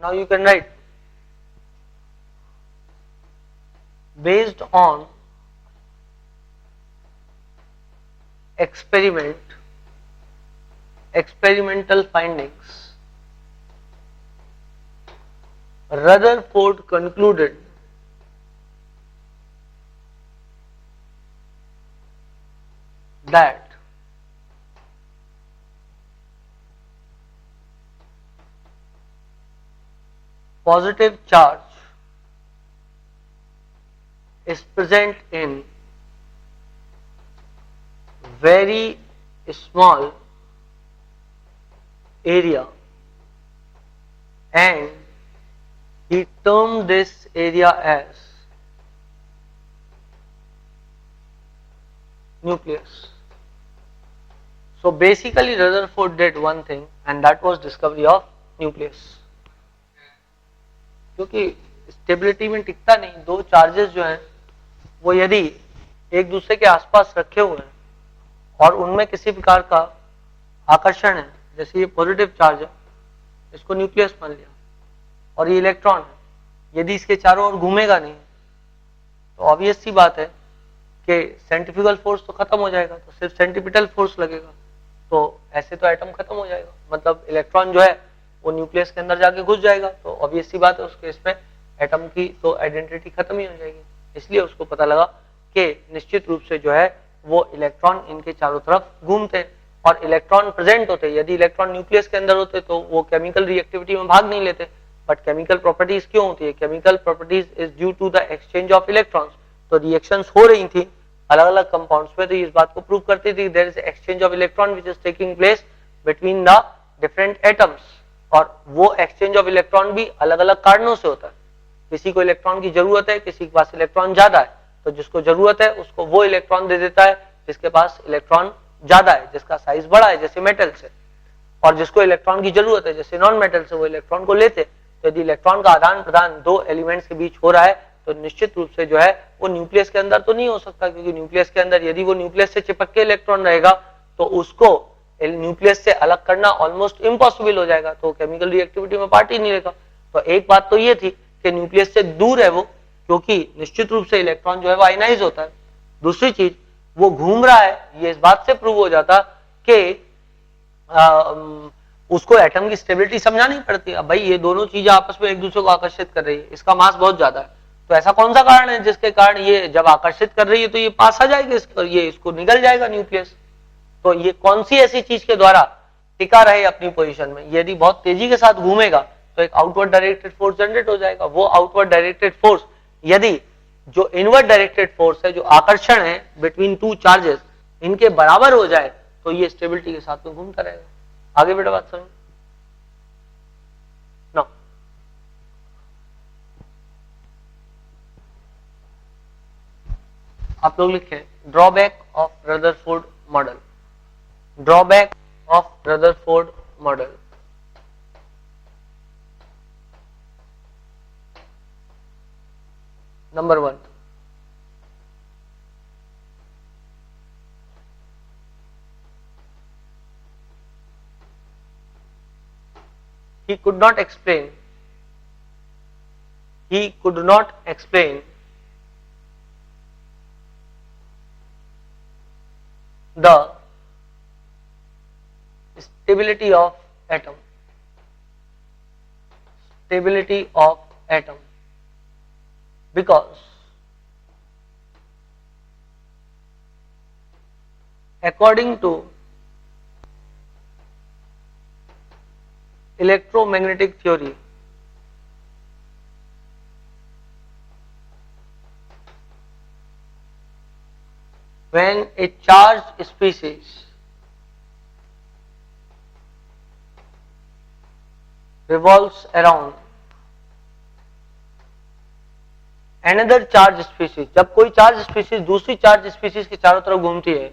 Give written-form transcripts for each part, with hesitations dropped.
Now you can write based on experimental findings, Rutherford concluded that positive charge is present in very small area, and he termed this area as nucleus. So basically Rutherford did one thing, and that was discovery of nucleus. क्योंकि stability में टिकता नहीं, दो charges जो हैं वो यदि एक दूसरे के आसपास रखे हुए हैं और उनमें किसी प्रकार का आकर्षण है, जैसे ये पॉजिटिव चार्ज है, इसको न्यूक्लियस मान लिया, और ये इलेक्ट्रॉन है, यदि इसके चारों ओर घूमेगा नहीं तो ऑब्वियस सी बात है कि सेंट्रीफ्यूगल फोर्स तो खत्म हो जाएगा, तो सिर्फ सेंट्रीपिटल फोर्स लगेगा, तो ऐसे तो एटम खत्म हो जाएगा, मतलब इलेक्ट्रॉन जो है वो न्यूक्लियस के अंदर जाके घुस जाएगा, तो ऑब्वियस सी बात है उस केस में एटम की तो आइडेंटिटी खत्म ही हो जाएगी। इसलिए उसको पता लगा कि निश्चित रूप से जो है वो इलेक्ट्रॉन इनके चारों तरफ घूमते हैं और इलेक्ट्रॉन प्रेजेंट होते हैं। यदि इलेक्ट्रॉन न्यूक्लियस के अंदर होते तो वो केमिकल रिएक्टिविटी में भाग नहीं लेते, बट केमिकल प्रॉपर्टीज क्यों होती है? Chemical properties is due to the exchange of electrons. तो रिएक्शंस हो रही थी अलग अलग कंपाउंड्स में, तो इस बात को प्रूव करती थी there is exchange of electron which is taking place between the different atoms, और वो एक्सचेंज ऑफ इलेक्ट्रॉन भी अलग अलग कारणों से होता है। किसी को इलेक्ट्रॉन की जरूरत है, किसी के पास इलेक्ट्रॉन ज्यादा है, तो जिसको जरूरत है उसको वो इलेक्ट्रॉन दे देता है जिसके पास इलेक्ट्रॉन ज्यादा है, जिसका साइज बड़ा है, जैसे मेटल से, और जिसको इलेक्ट्रॉन की जरूरत है जैसे नॉन मेटल से, वो इलेक्ट्रॉन को लेते। तो यदि इलेक्ट्रॉन का आदान प्रदान दो एलिमेंट्स के बीच हो रहा है तो निश्चित रूप से जो है वो न्यूक्लियस के अंदर तो नहीं हो सकता, क्योंकि न्यूक्लियस के अंदर यदि वो न्यूक्लियस से चिपक के इलेक्ट्रॉन रहेगा तो उसको न्यूक्लियस से अलग करना ऑलमोस्ट इम्पॉसिबल हो जाएगा, तो केमिकल रिएक्टिविटी में पार्ट ही नहीं लेगा। तो एक बात तो ये थी कि न्यूक्लियस से दूर है वो, क्योंकि निश्चित रूप से इलेक्ट्रॉन जो है वो आयनाइज होता है। दूसरी चीज, वो घूम रहा है, ये इस बात से प्रूव हो जाता कि उसको एटम की स्टेबिलिटी समझानी पड़ती है। अब भाई ये दोनों चीजें आपस में एक दूसरे को आकर्षित कर रही है, इसका मास बहुत ज्यादा है, तो ऐसा कौन सा कारण है जिसके कारण ये जब आकर्षित कर रही है तो ये पास आ जाएगा, ये इसको निगल जाएगा न्यूक्लियस। तो ये कौन सी ऐसी चीज के द्वारा टिका रहे अपनी पोजीशन में? यदि बहुत तेजी के साथ घूमेगा तो एक आउटवर्ड डायरेक्टेड फोर्स जनरेट हो जाएगा। वो आउटवर्ड डायरेक्टेड फोर्स यदि जो इनवर्ड डायरेक्टेड फोर्स है, जो आकर्षण है बिटवीन टू चार्जेस, इनके बराबर हो जाए तो ये स्टेबिलिटी के साथ में घूमता रहेगा। आगे बेटा बात समझ ना। आप लोग लिखें drawback of Rutherford model. Drawback of Rutherford model. Number 1, he could not explain the stability of atom. Because according to electromagnetic theory, when a charged species revolves around another charged species, जब कोई charge species दूसरी charge species के चारों तरफ घूमती है,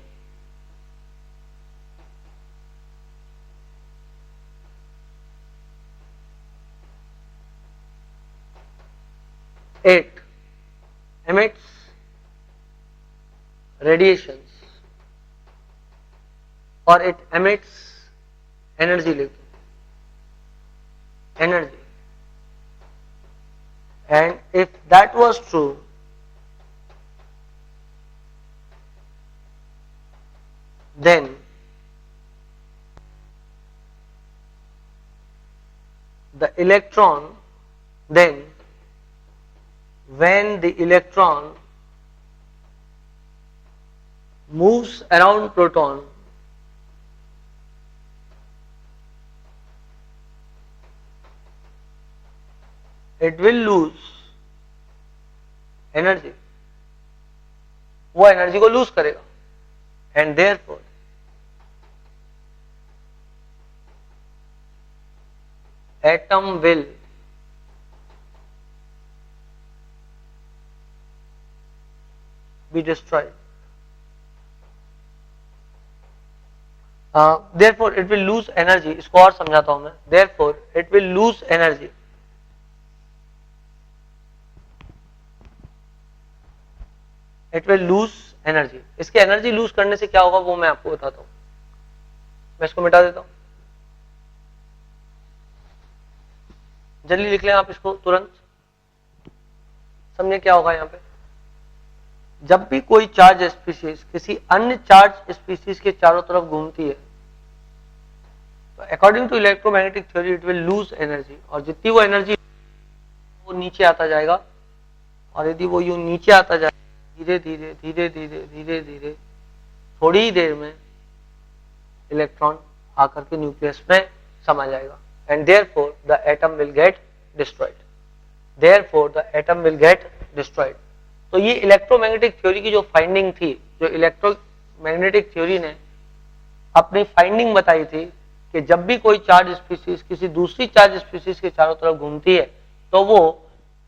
it emits radiations or it emits energy, energy And if that was true, then the electron, then when the electron moves around proton, it will lose energy, वो energy को loose करेगा, and therefore atom will be destroyed. Therefore it will lose energy. इसको और समझाता हूं मैं. Therefore it will lose energy. It will lose energy. इसके energy lose करने से क्या होगा वो मैं आपको बताता हूं. मैं इसको मिटा देता हूं. जल्दी लिख लें आप इसको तुरंत. समझे क्या होगा यहां पे. जब भी कोई चार्ज स्पीशीज किसी अन्य चार्ज स्पीशीज के चारों तरफ घूमती है तो according to electromagnetic theory it will lose energy, और जितनी वो एनर्जी वो नीचे आता जाएगा, और यदि वो यूं नीचे आता जाएगा धीरे धीरे धीरे धीरे धीरे धीरे थोड़ी ही देर में इलेक्ट्रॉन आकर के न्यूक्लियस में समा जाएगा, and therefore the atom will get destroyed. Therefore the atom will get destroyed. तो ये इलेक्ट्रोमैग्नेटिक थ्योरी की जो फाइंडिंग थी, जो इलेक्ट्रोमैग्नेटिक थ्योरी ने अपनी फाइंडिंग बताई थी कि जब भी कोई चार्ज स्पीशीज किसी दूसरी चार्ज स्पीशीज के चारों तरफ घूमती है तो वो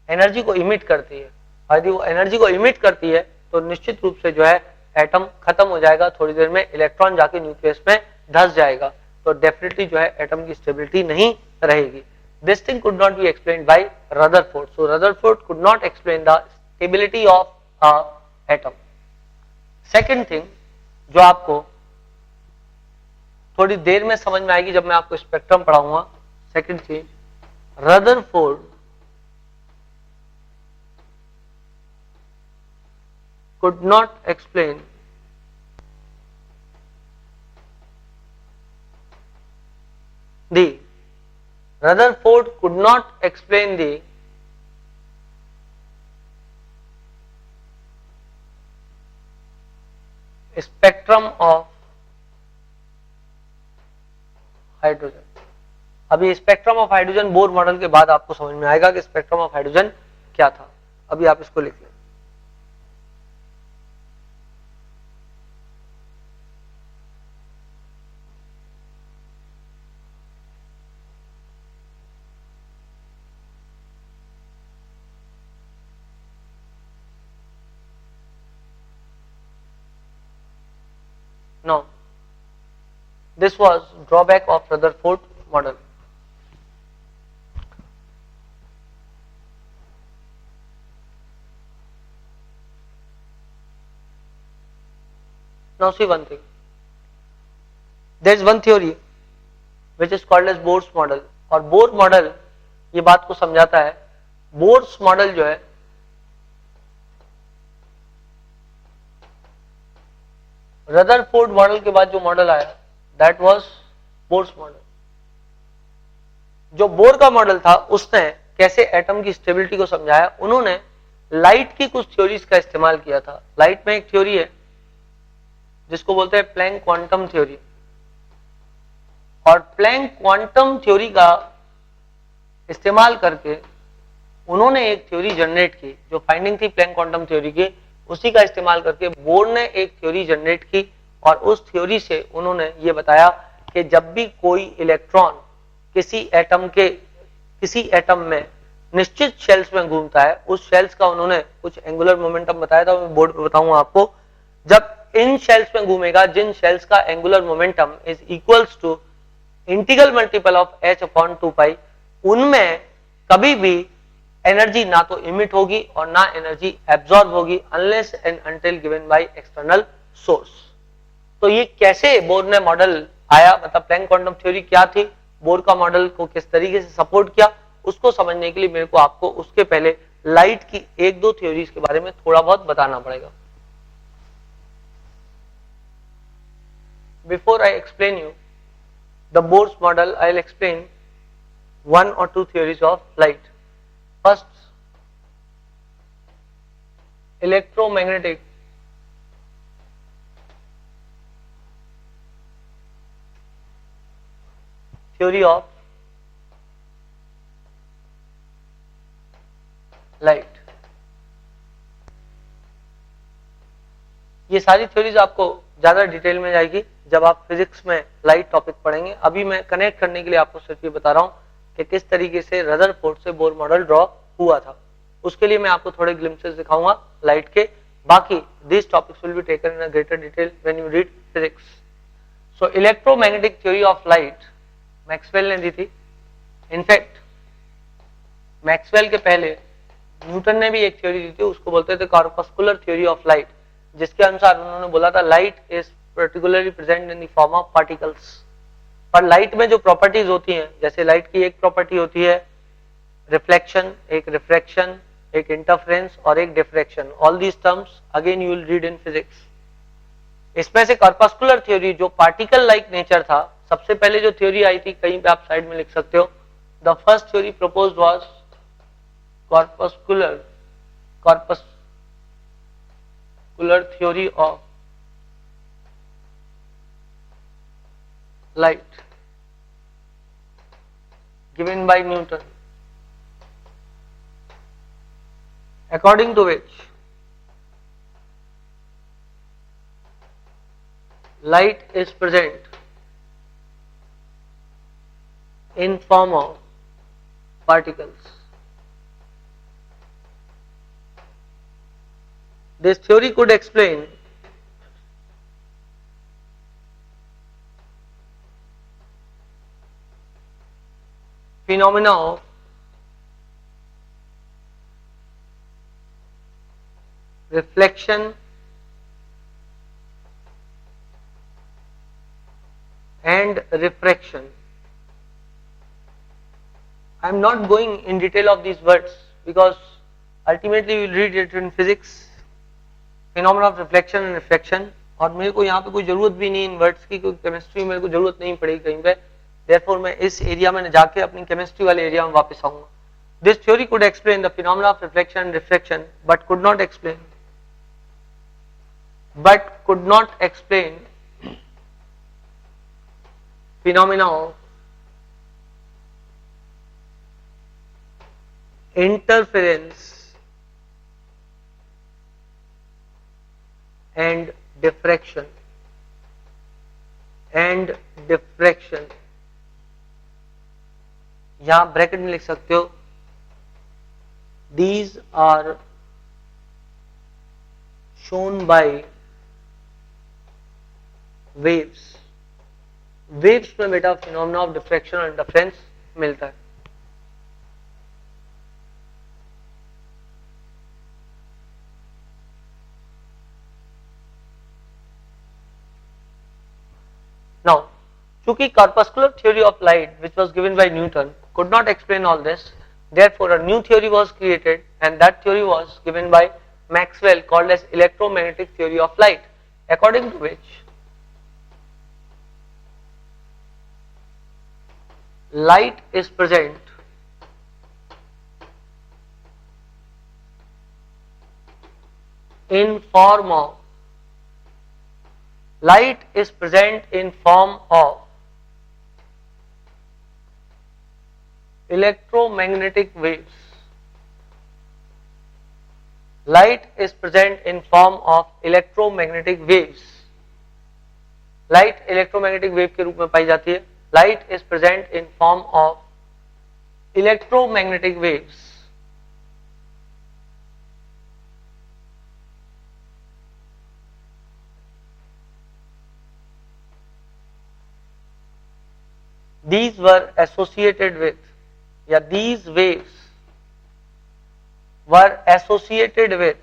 एनर्जी को इमिट करती है, और यदि वो एनर्जी को इमिट करती है तो निश्चित रूप से जो है एटम खत्म हो जाएगा, थोड़ी देर में इलेक्ट्रॉन जाके न्यूक्लियस में धंस जाएगा, तो डेफिनेटली जो है एटम की स्टेबिलिटी नहीं रहेगी. This thing could not be explained by Rutherford. So Rutherford could not explain the stability of a atom. Second thing जो आपको थोड़ी देर में समझ में आएगी जब मैं आपको स्पेक्ट्रम पढ़ाऊंगा. सेकंड चीज, Rutherford could not explain Rutherford could not explain the spectrum of hydrogen. अभी spectrum of hydrogen Bohr model के बाद आपको समझ में आएगा कि स्पेक्ट्रम ऑफ हाइड्रोजन क्या था. अभी आप इसको लिख लें. Now, this was drawback of Rutherford model. Now see one thing. There is one theory which is called as Bohr's model. और बोर मॉडल ये बात को समझाता है. बोर्स मॉडल जो है रदरफोर्ड मॉडल के बाद जो मॉडल आया दैट वाज बोर्स मॉडल. जो बोर का मॉडल था उसने कैसे एटम की स्टेबिलिटी को समझाया. उन्होंने लाइट की कुछ थ्योरीज का इस्तेमाल किया था. लाइट में एक थ्योरी है जिसको बोलते हैं प्लैंक क्वांटम थ्योरी, और प्लैंक क्वांटम थ्योरी का इस्तेमाल करके उन्होंने एक थ्योरी जनरेट की. जो फाइंडिंग थी प्लैंक क्वांटम थ्योरी की, उसी का इस्तेमाल करके बोर ने एक थ्योरी जनरेट की, और उस थ्योरी से उन्होंने ये बताया कि जब भी कोई इलेक्ट्रॉन किसी एटम में निश्चित शेल्स में घूमता है, उस शेल्स का उन्होंने कुछ एंगुलर मोमेंटम बताया था. मैं बोर्ड पे बताऊंगा आपको. जब इन शेल्स में घूमेगा, जिन शेल्स का angular momentum is equals to integral multiple of h/2π, उनमें कभी भी एनर्जी ना तो इमिट होगी और ना एनर्जी एब्जॉर्ब होगी unless and until given by external source. तो ये कैसे बोर ने मॉडल आया, मतलब प्लैंक क्वांटम थ्योरी क्या थी, बोर का मॉडल को किस तरीके से सपोर्ट किया, उसको समझने के लिए मेरे को आपको उसके पहले लाइट की एक दो थ्योरीज के बारे में थोड़ा बहुत बताना पड़ेगा। Before I explain you the Bohr's model, I will explain one or two theories of light. First, electromagnetic theory of light. ये सारी थ्योरीज आपको ज्यादा डिटेल में जाएगी जब आप फिजिक्स में लाइट टॉपिक पढ़ेंगे। अभी मैं कनेक्ट करने के लिए आपको सिर्फ ये बता रहा हूं कि किस तरीके से रदरफोर्ड से बोर मॉडल ड्रॉ हुआ था। उसके लिए मैं आपको थोड़े ग्लिम्पसेस दिखाऊंगा लाइट के। बाकी this topics will be taken in a greater detail when you read physics. So electromagnetic theory of light Maxwell ने दी थी। इनफैक्ट मैक्सवेल के पहले न्यूटन ने भी एक थ्योरी दी थी, उसको बोलते थे कॉर्पस्कुलर थ्योरी ऑफ लाइट, जिसके अनुसार उन्होंने बोला था light is particularly present in the form of particles. पर लाइट में जो प्रॉपर्टीज होती हैं, जैसे लाइट की एक प्रॉपर्टी होती है रिफ्लेक्शन, एक रिफ्रैक्शन, एक इंटरफेरेंस और एक diffraction. All these terms again you will read in physics. इसमें से कॉर्पस्कुलर थ्योरी जो पार्टिकल लाइक नेचर था, सबसे पहले जो थ्योरी आई थी, कहीं पे आप साइड में लिख सकते हो, the first theory proposed was corpuscular theory of light given by Newton, according to which light is present in form of particles. This theory could explain phenomena of reflection and refraction. I am not going in detail of these words because ultimately we will read it in physics. Phenomena of reflection and refraction, और मेरे को यहाँ पे कोई जरूरत भी नहीं इन words की, क्योंकि केमिस्ट्री में मेरे को जरूरत नहीं पड़ेगी कहीं पे। देयरफॉर मैं इस एरिया में जाके अपनी केमिस्ट्री वाले एरिया में वापस आऊंगा। This theory could explain the phenomena of reflection and refraction but could not explain phenomena of interference and diffraction यहां ब्रैकेट में लिख सकते हो, these are shown by waves। Waves में बेटा फिनोमेना ऑफ डिफ्रैक्शन और इंटरफेरेंस मिलता है। Now, chunki corpuscular theory of light, which was given by Newton, could not explain all this, therefore a new theory was created, and that theory was given by Maxwell, called as electromagnetic theory of light, according to which light is present in form of electromagnetic waves. Light is present in form of electromagnetic waves. Light electromagnetic wave के रूप में पाई जाती है। Light is present in form of electromagnetic waves. These were associated with, या these waves were associated with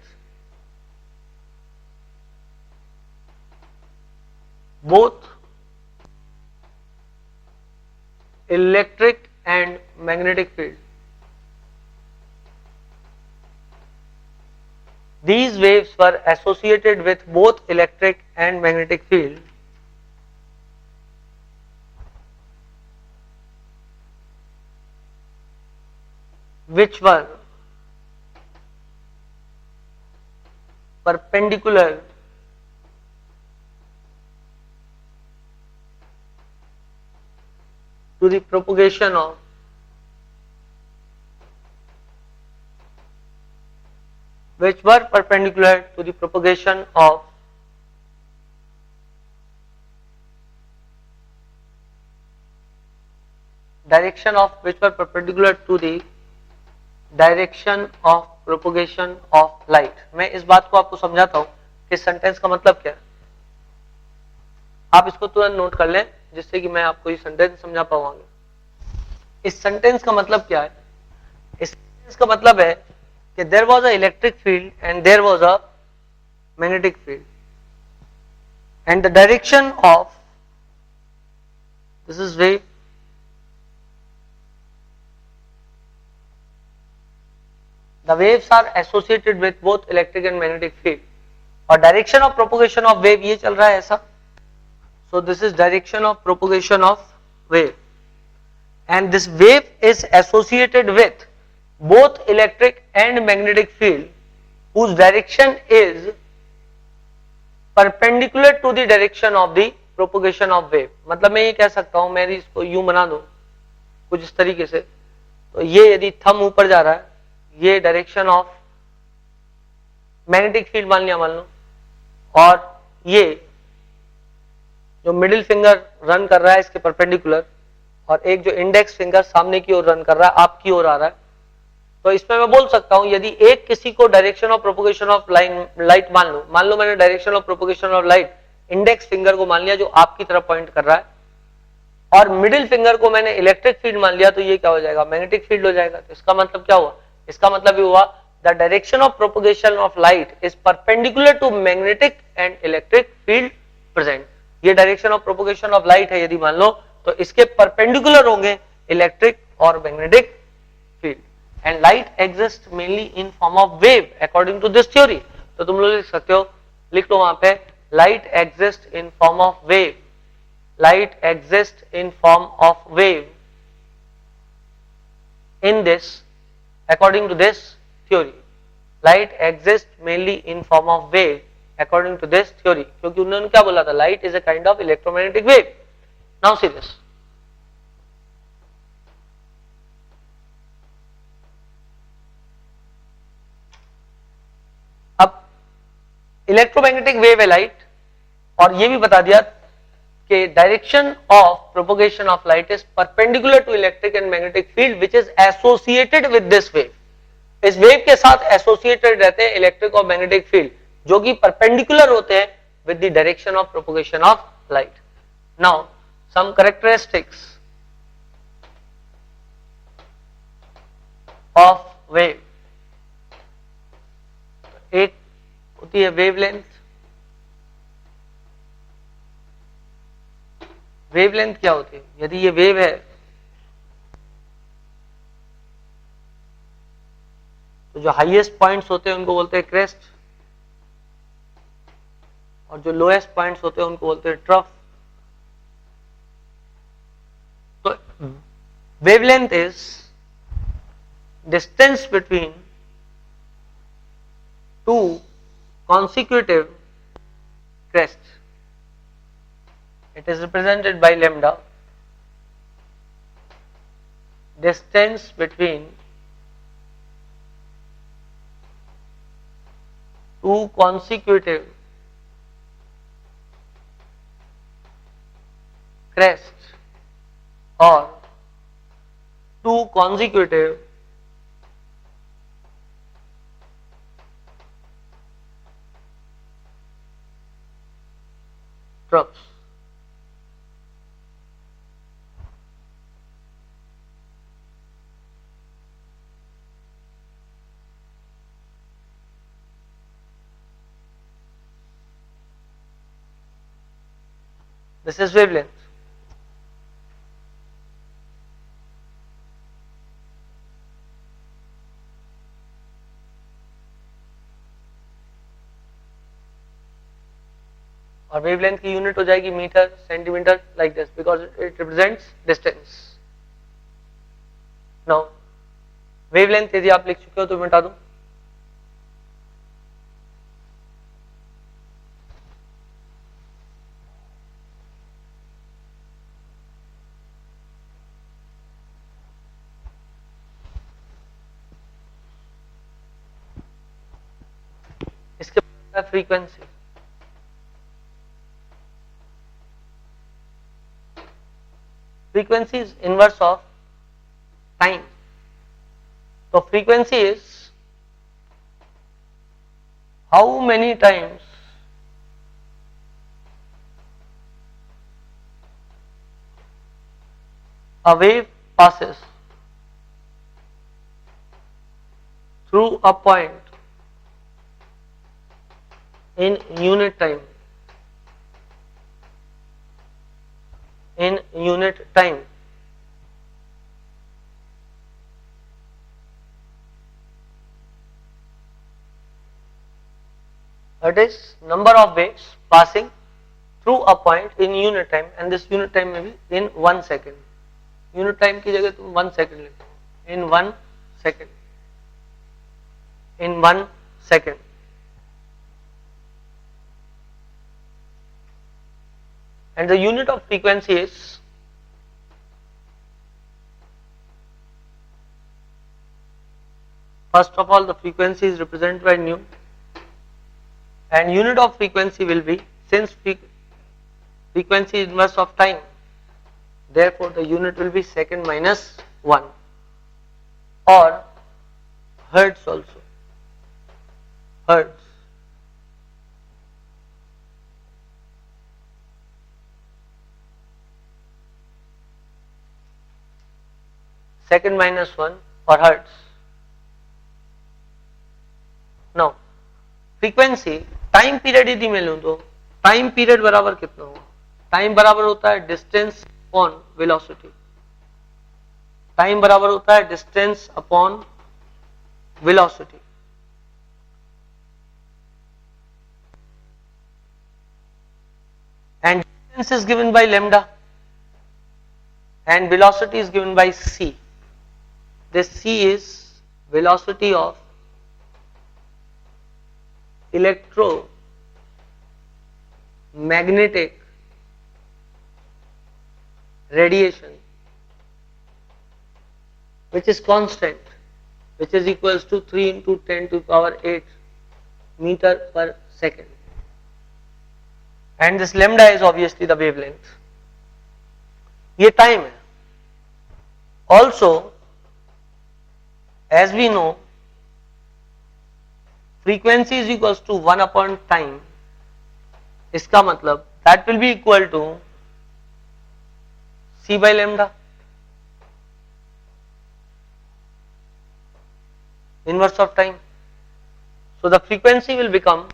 both electric and magnetic field. These waves were associated with both electric and magnetic field, which were perpendicular to the propagation of direction of which were perpendicular to the direction of propagation of light. मैं इस बात को आपको समझाता हूं कि sentence का मतलब क्या है। आप इसको तुरंत नोट कर लें जिससे कि मैं आपको ये सेंटेंस समझा पाऊंगा। इस सेंटेंस का मतलब क्या है? इस सेंटेंस का मतलब है कि there was a electric field and there was a magnetic field and the direction of this is wave the waves are associated with both electric and magnetic field और direction of propagation of wave ये चल रहा है ऐसा। so this is direction of propagation of wave and this wave is associated with both electric and magnetic field whose direction is perpendicular to the direction of the propagation of wave। मतलब मैं ये कह सकता हूं, मैं इसको यूं बना दूं कुछ इस तरीके से, तो ये यदि थंब ऊपर जा रहा है, ये डायरेक्शन ऑफ मैग्नेटिक फील्ड मान लिया मान लो, और ये जो मिडिल फिंगर रन कर रहा है इसके परपेंडिकुलर और एक जो इंडेक्स फिंगर सामने की ओर रन कर रहा है, आपकी ओर आ रहा है, तो इसमें मैं बोल सकता हूं यदि एक किसी को direction of propagation of light मान लो मैंने direction of propagation of light index finger को मान लिया जो आपकी तरफ पॉइंट कर रहा है, और मिडिल फिंगर को मैंने इलेक्ट्रिक फील्ड मान लिया, तो ये क्या हो जाएगा? मैग्नेटिक फील्ड हो जाएगा। तो इसका मतलब क्या हुआ? इसका मतलब ये हुआ the direction of propagation of light is perpendicular to magnetic and electric field present. ये direction of propagation of light है यदि मान लो, तो इसके परपेंडिकुलर होंगे इलेक्ट्रिक और magnetic field and light exist mainly in form of wave according to this theory. तो तुम लोग लिख सकते हो, लिख लो वहां पे light exist in form of wave, light exist in form of wave in this according to this theory, light exists mainly in form of wave according to this theory, क्योंकि उन्होंने क्या बोला था? light is a kind of electromagnetic wave। now see this, अब electromagnetic wave है light, और ये भी बता दिया कि direction of propagation of light is perpendicular to electric and magnetic field which is associated with this wave. इस wave के साथ एसोसिएटेड रहते हैं इलेक्ट्रिक और मैग्नेटिक फील्ड जो कि परपेंडिकुलर होते हैं with the direction of propagation of light. Now some characteristics of wave. एक होती है वेवलेंथ। वेवलेंथ क्या होती है? यदि ये वेव है तो जो हाईएस्ट पॉइंट्स होते हैं उनको बोलते हैं क्रेस्ट, और जो लोएस्ट पॉइंट्स होते हैं उनको बोलते हैं ट्रफ। तो wavelength is distance between two consecutive crests. It is represented by lambda. Distance between two consecutive crests or two consecutive troughs. This is wavelength. और वेवलेंथ की यूनिट हो जाएगी metre centimetre like this because it represents distance. Now wavelength यदि आप लिख चुके हो तो मिटा दूं। इसके बाद frequency. Frequency is inverse of time. तो frequency is how many times a wave passes through a point in unit time. In unit time. That is number of waves passing through a point in unit time, and this unit time may be in 1 second. Unit time की जगह तुम 1 second लिखो, in 1 second, in 1 second. And the unit of frequency is first of all the frequency is represented by nu, and unit of frequency will be, since frequency is inverse of time, therefore the unit will be second minus 1 or hertz also, hertz. Second minus 1 or hertz. Now frequency time period यदि मैं लूं तो time period बराबर कितना होगा? Time बराबर होता है डिस्टेंस अपॉन वेलोसिटी। टाइम बराबर होता है distance upon velocity. And distance is given by lambda and velocity is given by c. This c is velocity of electromagnetic radiation, which is constant, which is equals to 3 into 10 to the power 8 meter per second. And this lambda is obviously the wavelength. ये time है. Also, as we know, frequency is equals to 1 upon time. इसका मतलब that will be equal to c by lambda, inverse of time. So the frequency will become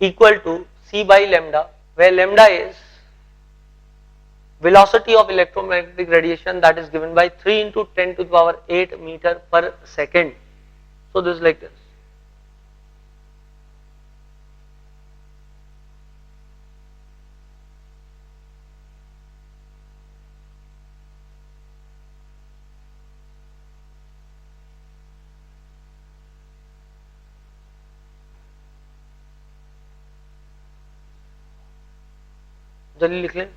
equal to c by lambda, where lambda is velocity of electromagnetic radiation, that is given by 3 into 10 to the power 8 meter per second. So this is like this. जल्दी लिख लें.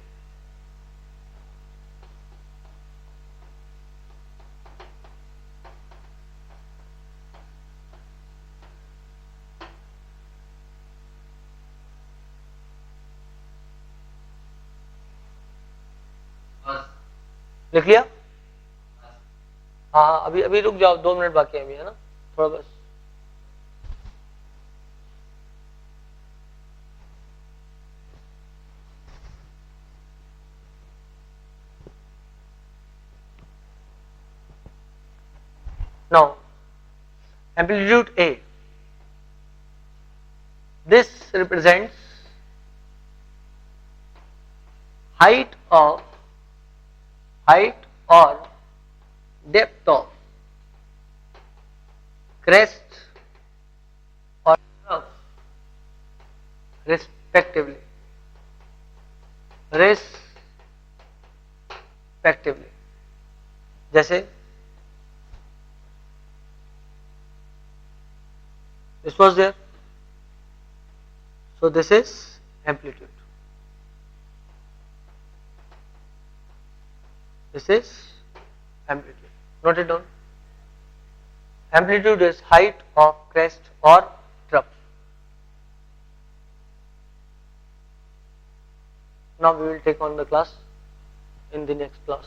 लिख लिया? हाँ हाँ, अभी अभी रुक जाओ, 2 मिनट बाकी है अभी, है ना, थोड़ा बस. Now, amplitude A. This represents height or depth of crest or respectively. Respectively. जैसे this was there, so this is amplitude. This is amplitude. Note it down. Amplitude is height of crest or trough. Now we will take on the class in the next class.